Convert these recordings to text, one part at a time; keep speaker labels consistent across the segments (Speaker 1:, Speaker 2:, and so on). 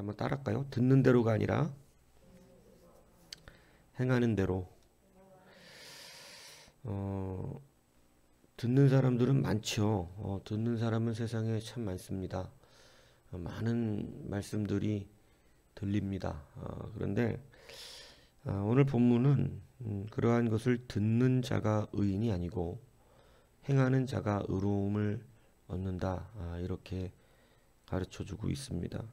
Speaker 1: 한번 따라할까요? 듣는 대로가 아니라 행하는 대로. 듣는 사람들은 많죠. 듣는 사람은 세상에 참 많습니다. 많은 말씀들이 들립니다. 그런데 오늘 본문은 그러한 것을 듣는 자가 의인이 아니고 행하는 자가 의로움을 얻는다. 이렇게 가르쳐주고 있습니다.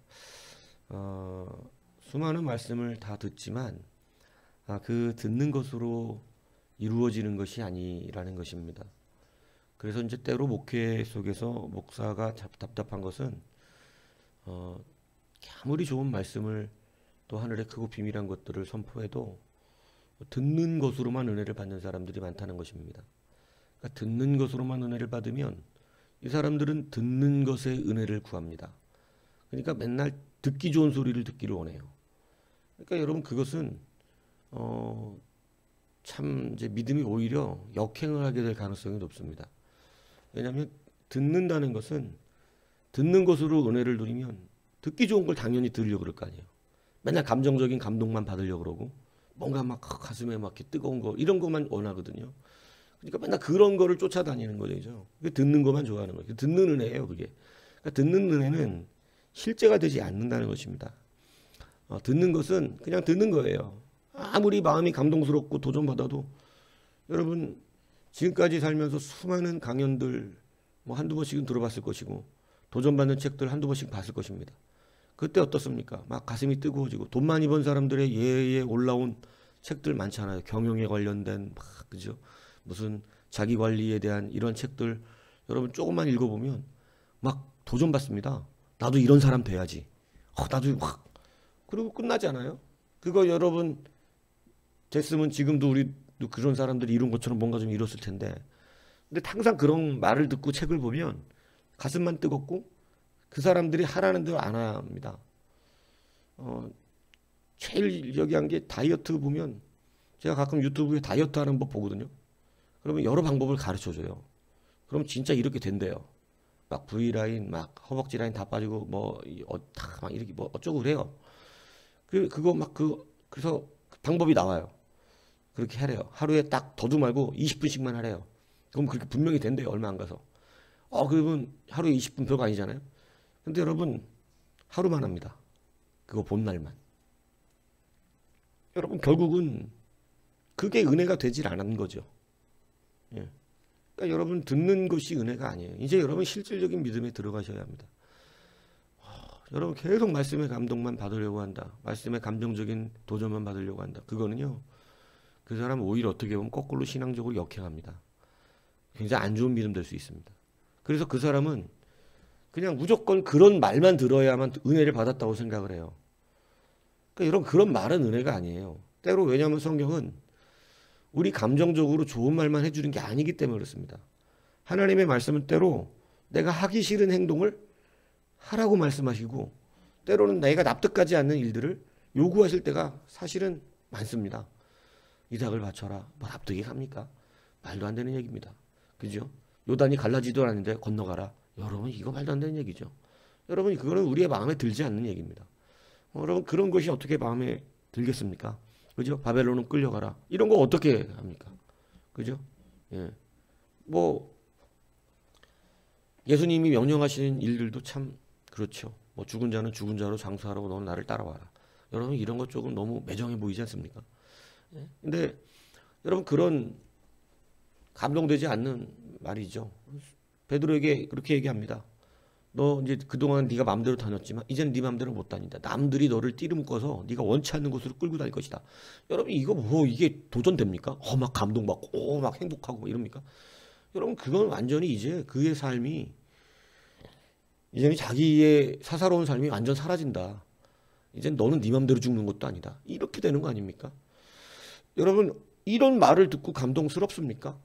Speaker 1: 수많은 말씀을 다 듣지만 그 듣는 것으로 이루어지는 것이 아니라는 것입니다. 그래서 이제 때로 목회 속에서 목사가 답답한 것은 아무리 좋은 말씀을 또 하늘의 크고 비밀한 것들을 선포해도 듣는 것으로만 은혜를 받는 사람들이 많다는 것입니다. 그러니까 듣는 것으로만 은혜를 받으면 이 사람들은 듣는 것에 은혜를 구합니다. 그러니까 맨날 듣기 좋은 소리를 듣기를 원해요. 그러니까 여러분 그것은 참 이제 믿음이 오히려 역행을 하게 될 가능성이 높습니다. 왜냐하면 듣는다는 것은 듣는 것으로 은혜를 누리면 듣기 좋은 걸 당연히 들으려고 그럴 거 아니에요. 맨날 감정적인 감동만 받으려고 그러고 뭔가 막 가슴에 막 이렇게 뜨거운 거 이런 것만 원하거든요. 그러니까 맨날 그런 거를 쫓아다니는 거죠. 듣는 것만 좋아하는 거예요. 듣는 은혜예요, 그게. 그러니까 듣는 은혜는 실제가 되지 않는다는 것입니다. 듣는 것은 그냥 듣는 거예요. 아무리 마음이 감동스럽고 도전받아도 여러분 지금까지 살면서 수많은 강연들 뭐 한두 번씩은 들어봤을 것이고 도전받는 책들 한두 번씩 봤을 것입니다. 그때 어떻습니까? 막 가슴이 뜨거워지고 돈 많이 번 사람들의 예에 올라온 책들 많잖아요. 경영에 관련된 막 그죠? 무슨 자기 관리에 대한 이런 책들 여러분 조금만 읽어보면 막 도전받습니다. 나도 이런 사람 돼야지. 나도 확 그리고 끝나지 않아요? 그거 여러분 됐으면 지금도 우리도 그런 사람들이 이룬 것처럼 뭔가 좀 이뤘을 텐데. 근데 항상 그런 말을 듣고 책을 보면 가슴만 뜨겁고 그 사람들이 하라는 대로 안 합니다. 제일 여기 한 게 다이어트 보면 제가 가끔 유튜브에 다이어트 하는 법 보거든요. 그러면 여러 방법을 가르쳐줘요. 그럼 진짜 이렇게 된대요. 막 V라인, 막 허벅지 라인 다 빠지고 다 막 이렇게 뭐 어쩌고 그래요. 그거 막 그래서 방법이 나와요. 그렇게 하래요. 하루에 딱 더도 말고 20분씩만 하래요. 그럼 그렇게 분명히 된대요. 얼마 안 가서. 그러면 하루에 20분 별거 아니잖아요. 근데 여러분 하루만 합니다. 그거 본 날만. 여러분 결국은 그게 은혜가 되질 않은 거죠. 예. 그러니까 여러분 듣는 것이 은혜가 아니에요. 이제 여러분 실질적인 믿음에 들어가셔야 합니다. 여러분 계속 말씀의 감동만 받으려고 한다. 말씀의 감정적인 도전만 받으려고 한다. 그거는요. 그 사람은 오히려 어떻게 보면 거꾸로 신앙적으로 역행합니다. 굉장히 안 좋은 믿음 될 수 있습니다. 그래서 그 사람은 그냥 무조건 그런 말만 들어야만 은혜를 받았다고 생각을 해요. 그러니까 여러분 그런 말은 은혜가 아니에요. 때로 왜냐하면 성경은 우리 감정적으로 좋은 말만 해주는 게 아니기 때문에 그렇습니다. 하나님의 말씀은 때로 내가 하기 싫은 행동을 하라고 말씀하시고 때로는 내가 납득하지 않는 일들을 요구하실 때가 사실은 많습니다. 이삭을 바쳐라. 뭐 납득이 갑니까? 말도 안 되는 얘기입니다. 그죠? 요단이 갈라지도 않는데 건너가라. 여러분 이거 말도 안 되는 얘기죠. 여러분 그거는 우리의 마음에 들지 않는 얘기입니다. 여러분 그런 것이 어떻게 마음에 들겠습니까? 그죠? 바벨론은 끌려가라. 이런 거 어떻게 합니까? 그죠? 예. 뭐 예수님이 명령하시는 일들도 참 그렇죠. 뭐 죽은 자는 죽은 자로 장수하라고 너는 나를 따라와라. 여러분 이런 것 조금 너무 매정해 보이지 않습니까? 예? 근데 여러분 그런 감동되지 않는 말이죠. 베드로에게 그렇게 얘기합니다. 너 이제 그동안 네가 마음대로 다녔지만 이제는 네 마음대로 못 다닌다. 남들이 너를 띠를 묶어서 네가 원치 않는 곳으로 끌고 다닐 것이다. 여러분 이거 뭐 이게 도전됩니까? 막 감동받고 막 행복하고 이럽니까? 여러분 그건 완전히 이제 그의 삶이 이제는 자기의 사사로운 삶이 완전 사라진다. 이제 너는 네 맘대로 죽는 것도 아니다. 이렇게 되는 거 아닙니까? 여러분 이런 말을 듣고 감동스럽습니까?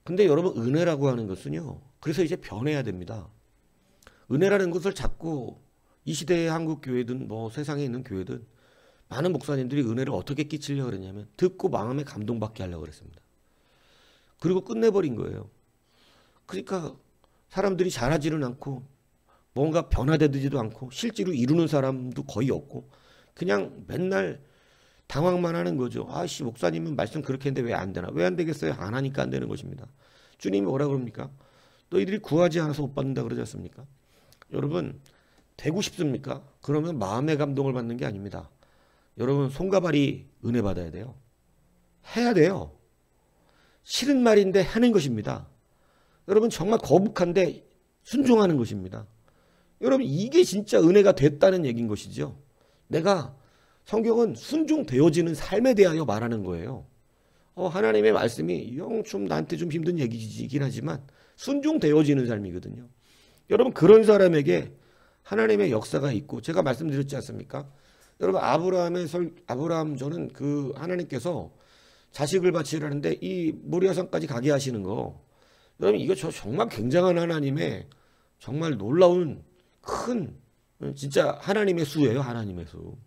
Speaker 1: 근데 여러분 은혜라고 하는 것은요. 그래서 이제 변해야 됩니다. 은혜라는 것을 자꾸 이 시대의 한국 교회든 뭐 세상에 있는 교회든 많은 목사님들이 은혜를 어떻게 끼치려고 그랬냐면 듣고 마음에 감동받게 하려고 그랬습니다. 그리고 끝내버린 거예요. 그러니까 사람들이 잘하지는 않고 뭔가 변화되지도 않고 실제로 이루는 사람도 거의 없고 그냥 맨날 당황만 하는 거죠. 아씨 목사님은 말씀 그렇게 했는데 왜 안 되나? 왜 안 되겠어요? 안 하니까 안 되는 것입니다. 주님이 뭐라 그럽니까? 너희들이 구하지 않아서 못 받는다 그러지 않습니까? 여러분 되고 싶습니까? 그러면 마음의 감동을 받는 게 아닙니다. 여러분 손과 발이 은혜 받아야 돼요. 해야 돼요. 싫은 말인데 하는 것입니다. 여러분 정말 거북한데 순종하는 것입니다. 여러분 이게 진짜 은혜가 됐다는 얘기인 것이죠. 내가 성경은 순종되어지는 삶에 대하여 말하는 거예요. 하나님의 말씀이 좀 나한테 좀 힘든 얘기이긴 하지만 순종되어지는 삶이거든요. 여러분 그런 사람에게 하나님의 역사가 있고 제가 말씀드렸지 않습니까? 여러분 아브라함 저는 그 하나님께서 자식을 바치라는데 이 모리아산까지 가게 하시는 거 여러분 이거 정말 굉장한 하나님의 정말 놀라운 큰 진짜 하나님의 수예요. 하나님의 수.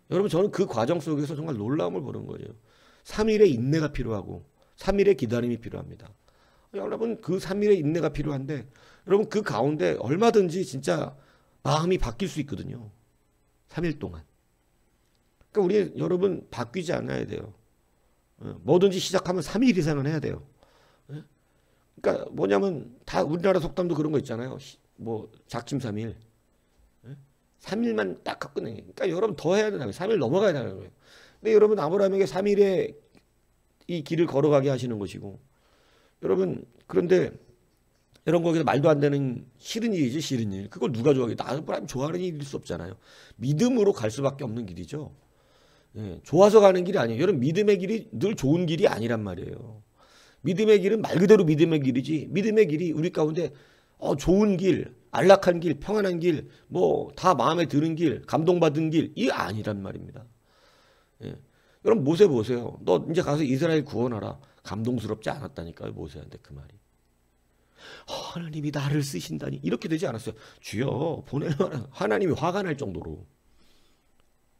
Speaker 1: 여러분 저는 그 과정 속에서 정말 놀라움을 보는 거예요. 3일의 인내가 필요하고 3일의 기다림이 필요합니다. 여러분 그 3일의 인내가 필요한데 여러분 그 가운데 얼마든지 진짜 마음이 바뀔 수 있거든요. 3일 동안. 그러니까 여러분 바뀌지 않아야 돼요. 뭐든지 시작하면 3일 이상은 해야 돼요. 그러니까 뭐냐면 다 우리나라 속담도 그런 거 있잖아요. 뭐 작심삼일. 3일만 딱 끝내. 그러니까 여러분 더 해야 된다고요. 3일 넘어가야 되는 거예요. 근데 여러분 아브라함에게 3일의 이 길을 걸어가게 하시는 것이고 여러분 그런데 여러분 거기서 말도 안 되는 싫은 일이지 싫은 일. 그걸 누가 좋아하겠다. 아브라함 좋아하는 일일 수 없잖아요. 믿음으로 갈 수밖에 없는 길이죠. 좋아서 가는 길이 아니에요. 여러분 믿음의 길이 늘 좋은 길이 아니란 말이에요. 믿음의 길은 말 그대로 믿음의 길이지 믿음의 길이 우리 가운데 좋은 길, 안락한 길, 평안한 길, 뭐 다 마음에 드는 길, 감동받은 길, 이게 아니란 말입니다. 여러분 모세 보세요. 너 이제 가서 이스라엘 구원하라. 감동스럽지 않았다니까요. 모세한테 그 말이. 하나님이 나를 쓰신다니 이렇게 되지 않았어요. 주여 보내라. 하나님이 화가 날 정도로.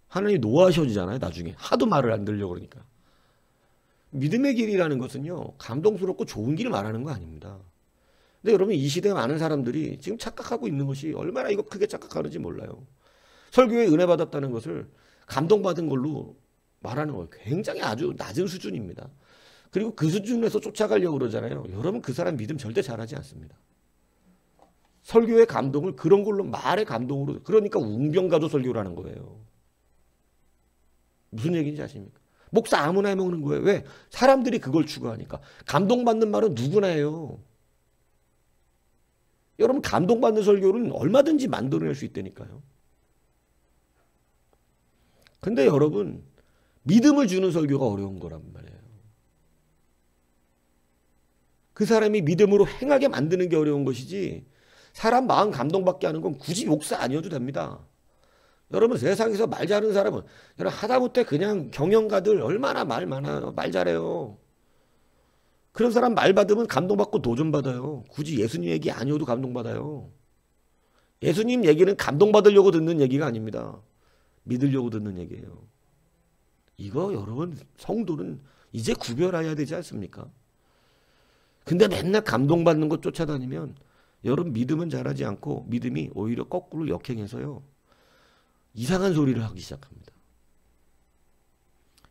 Speaker 1: 하나님이 노하셔지잖아요. 나중에. 하도 말을 안 들으려고 그러니까. 믿음의 길이라는 것은요. 감동스럽고 좋은 길을 말하는 거 아닙니다. 근데 여러분 이 시대에 많은 사람들이 지금 착각하고 있는 것이 얼마나 이거 크게 착각하는지 몰라요. 설교에 은혜 받았다는 것을 감동받은 걸로 말하는 거예요. 굉장히 아주 낮은 수준입니다. 그리고 그 수준에서 쫓아가려고 그러잖아요. 여러분 그 사람 믿음 절대 잘하지 않습니다. 설교의 감동을 그런 걸로 말의 감동으로 그러니까 웅변가도 설교를 하는 거예요. 무슨 얘기인지 아십니까? 목사 아무나 해먹는 거예요. 왜? 사람들이 그걸 추구하니까. 감동받는 말은 누구나 해요. 여러분 감동받는 설교는 얼마든지 만들어낼 수 있다니까요. 근데 여러분 믿음을 주는 설교가 어려운 거란 말이에요. 그 사람이 믿음으로 행하게 만드는 게 어려운 것이지 사람 마음 감동받게 하는 건 굳이 목사 아니어도 됩니다. 여러분 세상에서 말 잘하는 사람은 여러분 하다못해 그냥 경영가들 얼마나 말 많아요. 말 잘해요. 그런 사람 말 받으면 감동받고 도전받아요. 굳이 예수님 얘기 아니어도 감동받아요. 예수님 얘기는 감동받으려고 듣는 얘기가 아닙니다. 믿으려고 듣는 얘기예요. 이거 여러분 성도는 이제 구별해야 되지 않습니까? 근데 맨날 감동받는 것 쫓아다니면 여러분 믿음은 잘하지 않고 믿음이 오히려 거꾸로 역행해서요. 이상한 소리를 하기 시작합니다.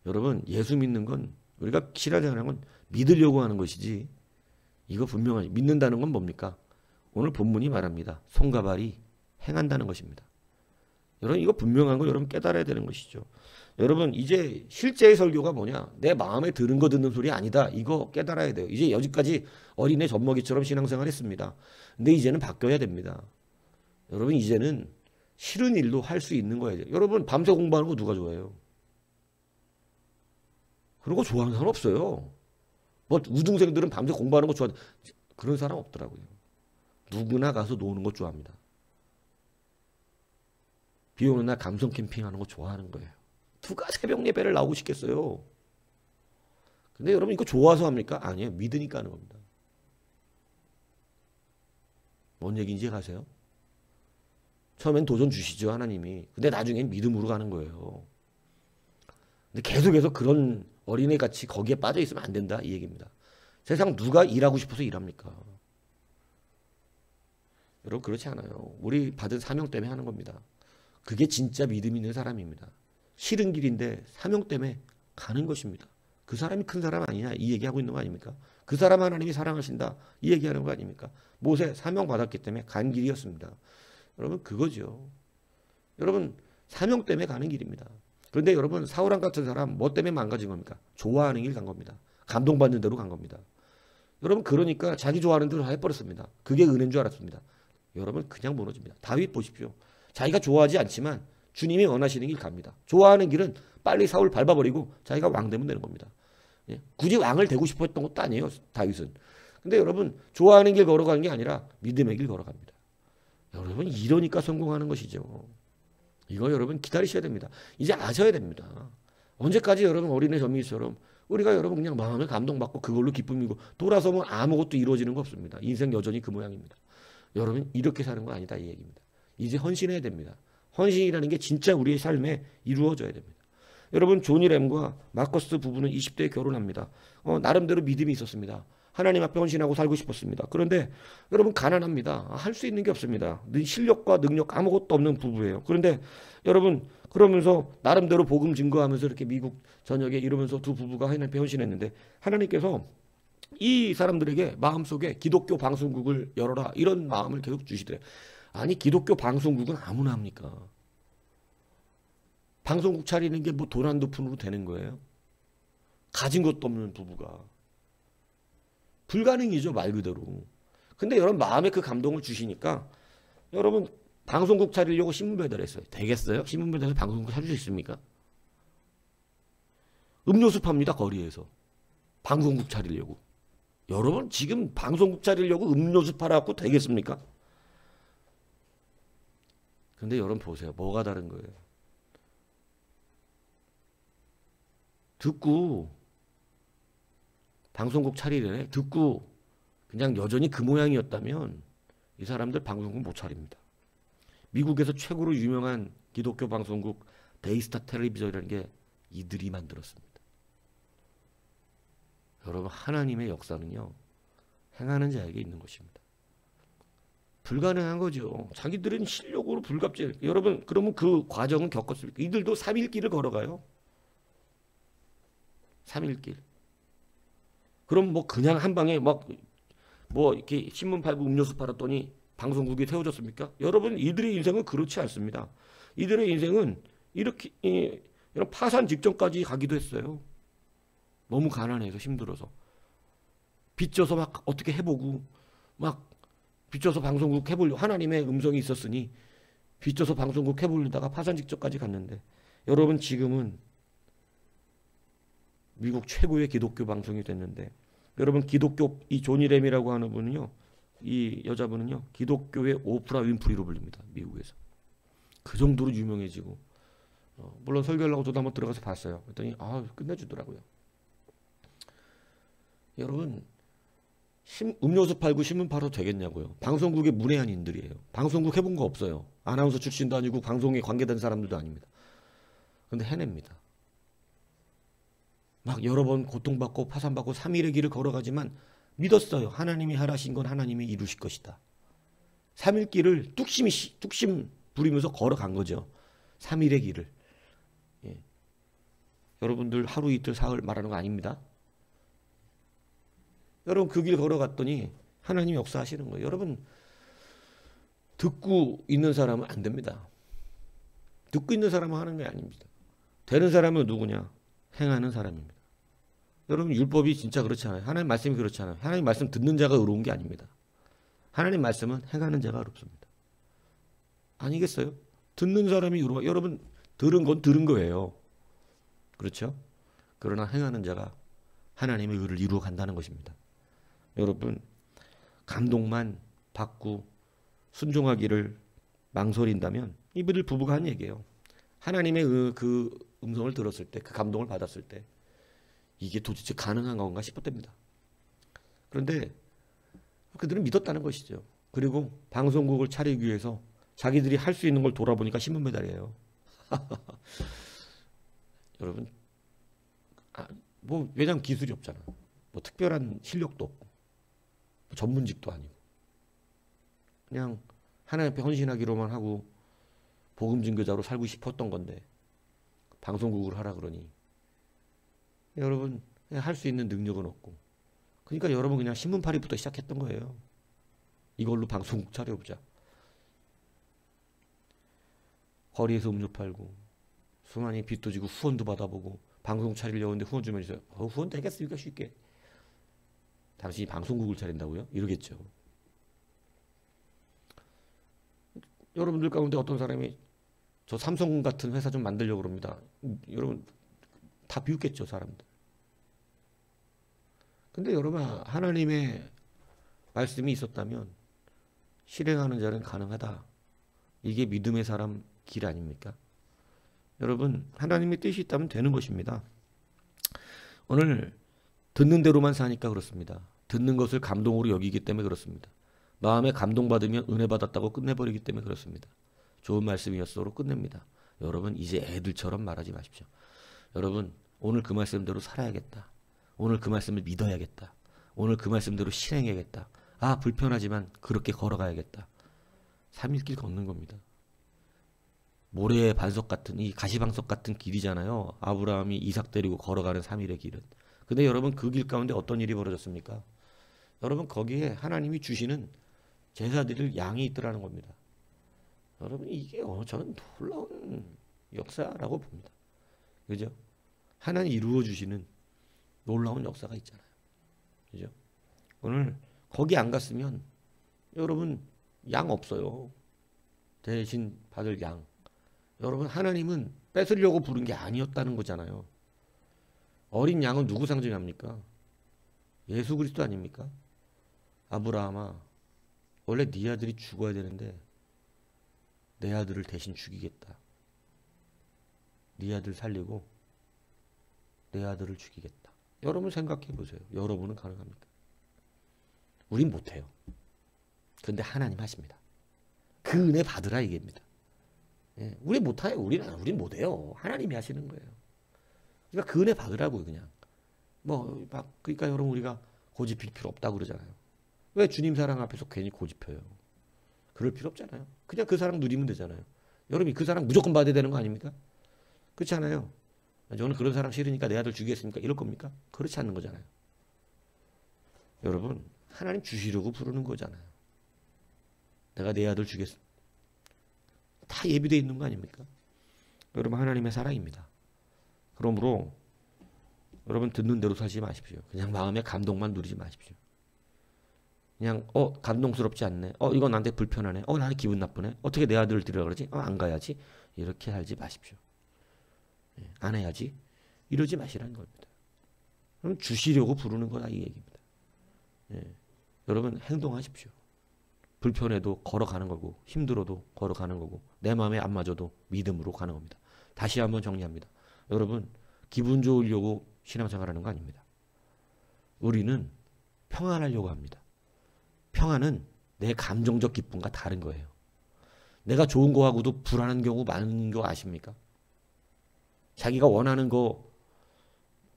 Speaker 1: 여러분 예수 믿는 건 우리가 신앙생활 하는 건 믿으려고 하는 것이지 이거 분명하지. 믿는다는 건 뭡니까? 오늘 본문이 말합니다. 손과 발이 행한다는 것입니다. 여러분 이거 분명한 거 여러분 깨달아야 되는 것이죠. 여러분 이제 실제의 설교가 뭐냐? 내 마음에 드는 거 듣는 소리 아니다. 이거 깨달아야 돼요. 이제 여기까지 어린애 젖먹이처럼 신앙생활 했습니다. 근데 이제는 바뀌어야 됩니다. 여러분 이제는 싫은 일도 할 수 있는 거예요. 여러분 밤새 공부하는 거 누가 좋아해요? 그런 거 좋아하는 사람 없어요. 뭐 우등생들은 밤새 공부하는 거 좋아하는 그런 사람 없더라고요. 누구나 가서 노는 거 좋아합니다. 비 오는 날 감성 캠핑하는 거 좋아하는 거예요. 누가 새벽 예배를 나오고 싶겠어요. 근데 여러분 이거 좋아서 합니까? 아니에요. 믿으니까 하는 겁니다. 뭔 얘기인지 아세요? 처음엔 도전 주시죠, 하나님이. 근데 나중엔 믿음으로 가는 거예요. 근데 계속해서 그런 어린애 같이 거기에 빠져 있으면 안 된다, 이 얘기입니다. 세상 누가 일하고 싶어서 일합니까? 여러분, 그렇지 않아요. 우리 받은 사명 때문에 하는 겁니다. 그게 진짜 믿음 있는 사람입니다. 싫은 길인데 사명 때문에 가는 것입니다. 그 사람이 큰 사람 아니냐, 이 얘기하고 있는 거 아닙니까? 그 사람 하나님이 사랑하신다, 이 얘기하는 거 아닙니까? 모세 사명 받았기 때문에 간 길이었습니다. 여러분, 그거죠. 여러분, 사명 때문에 가는 길입니다. 그런데 여러분, 사울왕 같은 사람 뭐 때문에 망가진 겁니까? 좋아하는 길 간 겁니다. 감동받는 대로 간 겁니다. 여러분, 그러니까 자기 좋아하는 대로 해버렸습니다. 그게 은혜인 줄 알았습니다. 여러분, 그냥 무너집니다. 다윗 보십시오. 자기가 좋아하지 않지만 주님이 원하시는 길 갑니다. 좋아하는 길은 빨리 사울 밟아버리고 자기가 왕 되면 되는 겁니다. 예? 굳이 왕을 되고 싶어 했던 것도 아니에요, 다윗은. 근데 여러분, 좋아하는 길 걸어가는 게 아니라 믿음의 길 걸어갑니다. 여러분, 이러니까 성공하는 것이죠. 이거 여러분 기다리셔야 됩니다. 이제 아셔야 됩니다. 언제까지 여러분 어린애 점미처럼 우리가 여러분 그냥 마음에 감동받고 그걸로 기쁨이고 돌아서면 아무것도 이루어지는 거 없습니다. 인생 여전히 그 모양입니다. 여러분, 이렇게 사는 거 아니다, 이 얘기입니다. 이제 헌신해야 됩니다. 헌신이라는 게 진짜 우리의 삶에 이루어져야 됩니다. 여러분, 조니 램과 마커스 부부는 20대에 결혼합니다. 나름대로 믿음이 있었습니다. 하나님 앞에 헌신하고 살고 싶었습니다. 그런데 여러분, 가난합니다. 할 수 있는 게 없습니다. 실력과 능력 아무것도 없는 부부예요. 그런데 여러분, 그러면서 나름대로 복음 증거하면서 이렇게 미국 전역에 이러면서 두 부부가 하나님 앞에 헌신했는데 하나님께서 이 사람들에게 마음속에 기독교 방송국을 열어라, 이런 마음을 계속 주시더래요. 아니, 기독교 방송국은 아무나 합니까? 방송국 차리는 게 뭐 돈 한두 푼으로 되는 거예요? 가진 것도 없는 부부가. 불가능이죠, 말 그대로. 근데 여러분, 마음에 그 감동을 주시니까 여러분, 방송국 차리려고 신문 배달했어요. 되겠어요? 신문 배달해서 방송국 차릴 수 있습니까? 음료수 팝니다, 거리에서. 방송국 차리려고. 여러분, 지금 방송국 차리려고 음료수 팔아갖고 되겠습니까? 근데 여러분 보세요. 뭐가 다른 거예요? 듣고 방송국 차리래. 듣고 그냥 여전히 그 모양이었다면 이 사람들 방송국 못 차립니다. 미국에서 최고로 유명한 기독교 방송국 데이스타 텔레비전이라는 게 이들이 만들었습니다. 여러분, 하나님의 역사는요, 행하는 자에게 있는 것입니다. 불가능한 거죠. 자기들은 실력으로 불갑질. 여러분, 그러면 그 과정은 겪었습니까? 이들도 3일 길을 걸어가요. 3일 길. 그럼 뭐 그냥 한 방에 막 뭐 이렇게 신문 팔고 음료수 팔았더니 방송국이 세워졌습니까? 여러분, 이들의 인생은 그렇지 않습니다. 이들의 인생은 이렇게 이런 파산 직전까지 가기도 했어요. 너무 가난해서 힘들어서 빚져서 막 어떻게 해보고 막 빚져서 방송국 해보려고, 하나님의 음성이 있었으니 빚져서 방송국 해보려다가 파산 직전까지 갔는데, 여러분, 지금은 미국 최고의 기독교 방송이 됐는데, 여러분, 기독교 이 조니 램이라고 하는 분은요, 이 여자분은요, 기독교의 오프라 윈프리로 불립니다, 미국에서. 그 정도로 유명해지고, 물론 설교하려고 저도 한번 들어가서 봤어요. 그랬더니 끝내주더라고요. 여러분, 음료수 팔고 신문 팔아도 되겠냐고요. 방송국의 문외한인들이에요. 방송국 해본 거 없어요. 아나운서 출신도 아니고 방송에 관계된 사람들도 아닙니다. 근데 해냅니다. 막 여러 번 고통받고 파산받고 3일의 길을 걸어가지만 믿었어요. 하나님이 하라신 건 하나님이 이루실 것이다. 3일 길을 뚝심 부리면서 걸어간 거죠. 3일의 길을. 예. 여러분들 하루 이틀 사흘 말하는 거 아닙니다. 여러분, 그 길 걸어갔더니 하나님이 역사하시는 거예요. 여러분, 듣고 있는 사람은 안 됩니다. 듣고 있는 사람은 하는 게 아닙니다. 되는 사람은 누구냐? 행하는 사람입니다. 여러분, 율법이 진짜 그렇지 않아요. 하나님 말씀이 그렇지 않아요. 하나님 말씀 듣는 자가 의로운 게 아닙니다. 하나님 말씀은 행하는 자가 의롭습니다. 아니겠어요? 듣는 사람이 의로워. 여러분, 들은 건 들은 거예요. 그렇죠? 그러나 행하는 자가 하나님의 의를 이루어 간다는 것입니다. 여러분, 감동만 받고 순종하기를 망설인다면 이분들 부부가 한 얘기예요. 하나님의 그 음성을 들었을 때, 그 감동을 받았을 때 이게 도대체 가능한 건가 싶었답니다. 그런데 그들은 믿었다는 것이죠. 그리고 방송국을 차리기 위해서 자기들이 할 수 있는 걸 돌아보니까 신문 배달이에요. 여러분, 뭐 왜냐면 기술이 없잖아. 뭐 특별한 실력도 없고 뭐 전문직도 아니고 그냥 하나님 앞에 헌신하기로만 하고 복음 증거자로 살고 싶었던 건데 방송국을 하라 그러니 여러분 할 수 있는 능력은 없고 그러니까 여러분 그냥 신문팔이부터 시작했던 거예요. 이걸로 방송국 차려보자. 거리에서 음료 팔고 수많이 빚도 지고 후원도 받아보고 방송 차리려고 하는데 후원 주면 있어요. 후원 되겠습니까 쉽게. 당신이 방송국을 차린다고요? 이러겠죠. 여러분들 가운데 어떤 사람이 저 삼성 같은 회사 좀 만들려고 그럽니다. 여러분 다 비웃겠죠 사람들. 근데 여러분 하나님의 말씀이 있었다면 실행하는 자는 가능하다. 이게 믿음의 사람 길 아닙니까? 여러분 하나님의 뜻이 있다면 되는 것입니다. 오늘 듣는 대로만 사니까 그렇습니다. 듣는 것을 감동으로 여기기 때문에 그렇습니다. 마음에 감동받으면 은혜 받았다고 끝내버리기 때문에 그렇습니다. 좋은 말씀이었어로 끝냅니다. 여러분 이제 애들처럼 말하지 마십시오. 여러분 오늘 그 말씀대로 살아야겠다. 오늘 그 말씀을 믿어야겠다. 오늘 그 말씀대로 실행해야겠다. 불편하지만 그렇게 걸어가야겠다. 3일길 걷는 겁니다. 모래의 반석 같은 이 가시방석 같은 길이잖아요. 아브라함이 이삭 데리고 걸어가는 3일의 길은. 근데 여러분 그 길 가운데 어떤 일이 벌어졌습니까? 여러분 거기에 하나님이 주시는 제사 드릴 양이 있더라는 겁니다. 여러분 이게 저는 놀라운 역사라고 봅니다. 그죠? 하나님 이루어 주시는 놀라운 역사가 있잖아요. 그죠? 오늘 거기 안 갔으면 여러분 양 없어요. 대신 받을 양. 여러분 하나님은 뺏으려고 부른 게 아니었다는 거잖아요. 어린 양은 누구 상징합니까? 예수 그리스도 아닙니까? 아브라함아 원래 네 아들이 죽어야 되는데 내 아들을 대신 죽이겠다. 네 아들 살리고 내 아들을 죽이겠다. 여러분 생각해 보세요. 여러분은 가능합니까? 우린 못해요. 근데 하나님 하십니다. 그 은혜 받으라 이게입니다. 예, 우리 못해요. 우린 못해요. 하나님이 하시는 거예요. 그러니까 그 은혜 받으라고요, 그냥. 그러니까 여러분 우리가 고집필 필요 없다고 그러잖아요. 왜 주님 사랑 앞에서 괜히 고집해요? 그럴 필요 없잖아요. 그냥 그 사랑 누리면 되잖아요. 여러분이 그 사랑 무조건 받아야 되는 거 아닙니까? 그렇지 않아요? 저는 그런 사랑 싫으니까 내 아들 죽이겠습니까? 이럴 겁니까? 그렇지 않는 거잖아요. 여러분 하나님 주시려고 부르는 거잖아요. 내가 내 아들 주겠습니다. 다 예비되어 있는 거 아닙니까? 여러분 하나님의 사랑입니다. 그러므로 여러분 듣는 대로 살지 마십시오. 그냥 마음의 감동만 누리지 마십시오. 그냥 감동스럽지 않네. 이건 나한테 불편하네. 나는 기분 나쁘네. 어떻게 내 아들을 데리러 그러지? 안 가야지. 이렇게 살지 마십시오. 안 해야지. 이러지 마시라는 겁니다. 그럼 주시려고 부르는 거다 이 얘기입니다. 여러분 행동하십시오. 불편해도 걸어가는 거고 힘들어도 걸어가는 거고 내 마음에 안 맞아도 믿음으로 가는 겁니다. 다시 한번 정리합니다. 여러분 기분 좋으려고 신앙생활하는 거 아닙니다. 우리는 평안하려고 합니다. 평안은 내 감정적 기쁨과 다른 거예요. 내가 좋은 거하고도 불안한 경우 많은 거 아십니까? 자기가 원하는 거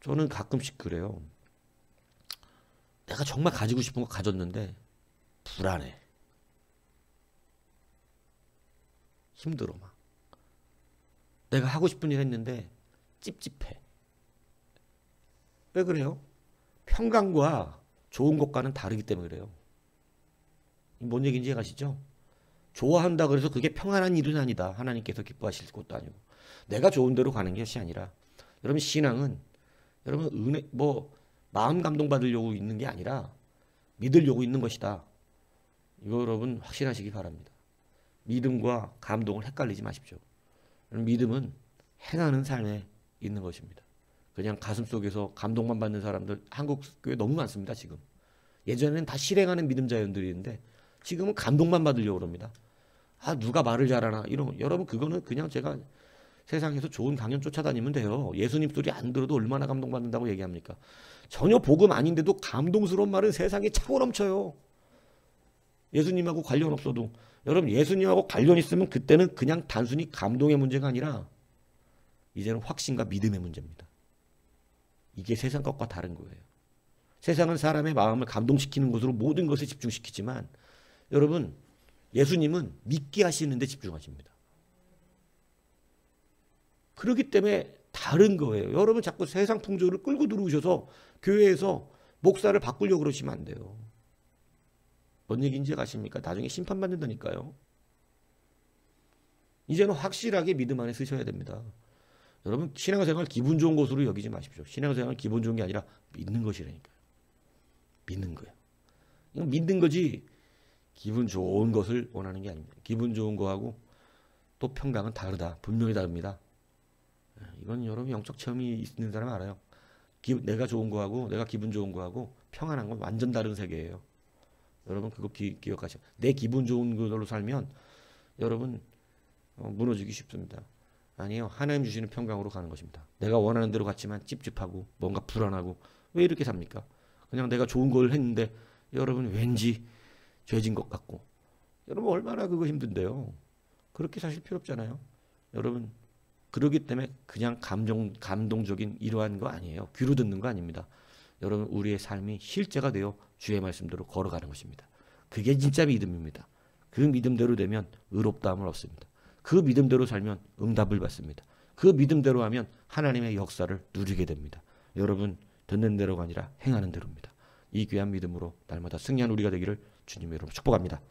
Speaker 1: 저는 가끔씩 그래요. 내가 정말 가지고 싶은 거 가졌는데 불안해. 힘들어 막. 내가 하고 싶은 일 했는데 찝찝해. 왜 그래요? 평강과 좋은 것과는 다르기 때문에 그래요. 뭔 얘기인지 아시죠? 좋아한다 그래서 그게 평안한 일은 아니다. 하나님께서 기뻐하실 것도 아니고. 내가 좋은 대로 가는 것이 아니라 여러분 신앙은 여러분 은혜 마음 감동 받으려고 있는 게 아니라 믿으려고 있는 것이다. 이거 여러분 확신하시기 바랍니다. 믿음과 감동을 헷갈리지 마십시오. 믿음은 행하는 삶에 있는 것입니다. 그냥 가슴 속에서 감동만 받는 사람들 한국 교회 너무 많습니다. 지금. 예전에는 다 실행하는 믿음자연들이었는데 지금은 감동만 받으려고 합니다. 누가 말을 잘하나 이런. 여러분 그거는 그냥 제가 세상에서 좋은 강연 쫓아다니면 돼요. 예수님 소리 안 들어도 얼마나 감동받는다고 얘기합니까? 전혀 복음 아닌데도 감동스러운 말은 세상에 차고 넘쳐요. 예수님하고 관련 없어도 여러분 예수님하고 관련 있으면 그때는 그냥 단순히 감동의 문제가 아니라 이제는 확신과 믿음의 문제입니다. 이게 세상 것과 다른 거예요. 세상은 사람의 마음을 감동시키는 것으로 모든 것을 집중시키지만 여러분 예수님은 믿게 하시는 데 집중하십니다. 그렇기 때문에 다른 거예요. 여러분 자꾸 세상 풍조를 끌고 들어오셔서 교회에서 목사를 바꾸려고 그러시면 안 돼요. 뭔 얘기인지 아십니까? 나중에 심판받는다니까요. 이제는 확실하게 믿음 안에 쓰셔야 됩니다. 여러분 신앙생활 기분 좋은 것으로 여기지 마십시오. 신앙생활 기분 좋은 게 아니라 믿는 것이라니까요. 믿는 거예요. 이건 믿는 거지 기분 좋은 것을 원하는 게 아닙니다. 기분 좋은 거하고 또 평강은 다르다. 분명히 다릅니다. 이건 여러분 영적 체험이 있는 사람 알아요. 내가 좋은 거하고 내가 기분 좋은 거하고 평안한 건 완전 다른 세계예요. 여러분 그거 기억하시오. 내 기분 좋은 걸로 살면 여러분 무너지기 쉽습니다. 아니요. 하나님 주시는 평강으로 가는 것입니다. 내가 원하는 대로 갔지만 찝찝하고 뭔가 불안하고 왜 이렇게 삽니까? 그냥 내가 좋은 걸 했는데 여러분 왠지 죄진 것 같고 여러분 얼마나 그거 힘든데요. 그렇게 사실 필요 없잖아요. 여러분 그러기 때문에 그냥 감동적인 이러한 거 아니에요. 귀로 듣는 거 아닙니다. 여러분 우리의 삶이 실제가 되어 주의 말씀대로 걸어가는 것입니다. 그게 진짜 믿음입니다. 그 믿음대로 되면 의롭다함을 얻습니다. 그 믿음대로 살면 응답을 받습니다. 그 믿음대로 하면 하나님의 역사를 누리게 됩니다. 여러분 듣는 대로가 아니라 행하는 대로입니다. 이 귀한 믿음으로 날마다 승리한 우리가 되기를 주님의 이름으로 축복합니다.